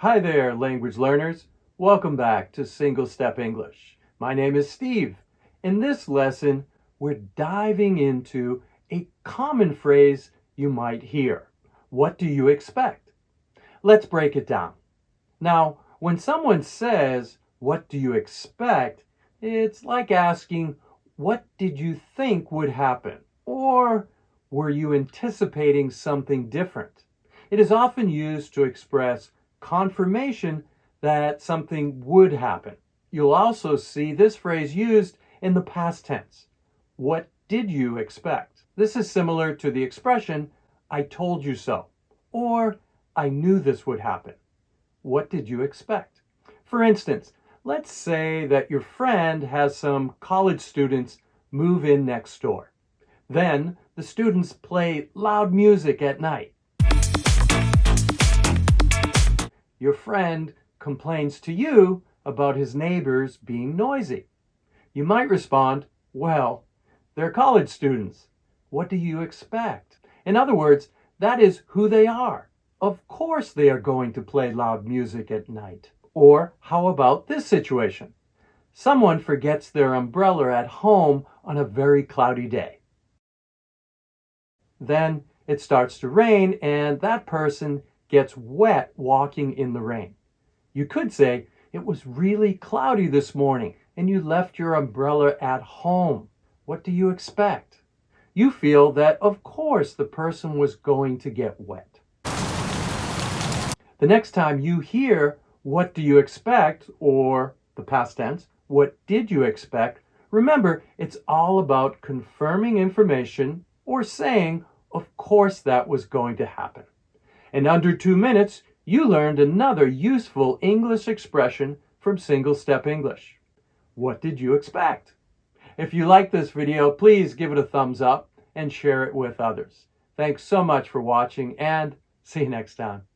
Hi there, language learners. Welcome back to Single Step English. My name is Steve. In this lesson, we're diving into a common phrase you might hear. What do you expect? Let's break it down. Now, when someone says, "What do you expect?" it's like asking, "What did you think would happen?" Or, "Were you anticipating something different?" It is often used to express confirmation that something would happen. You'll also see this phrase used in the past tense. What did you expect? This is similar to the expression, "I told you so," or "I knew this would happen." What did you expect? For instance, let's say that your friend has some college students move in next door. Then the students play loud music at night. Your friend complains to you about his neighbors being noisy. You might respond, "Well, they're college students. What do you expect?" In other words, that is who they are. Of course they are going to play loud music at night. Or how about this situation? Someone forgets their umbrella at home on a very cloudy day. Then it starts to rain and that person gets wet walking in the rain. You could say, "It was really cloudy this morning and you left your umbrella at home. What do you expect?" You feel that, of course, the person was going to get wet. The next time you hear, "What do you expect?" or the past tense, "What did you expect?" remember, it's all about confirming information or saying, "Of course that was going to happen." In under 2 minutes, you learned another useful English expression from Single Step English. What did you expect? If you like this video, please give it a thumbs up and share it with others. Thanks so much for watching and see you next time.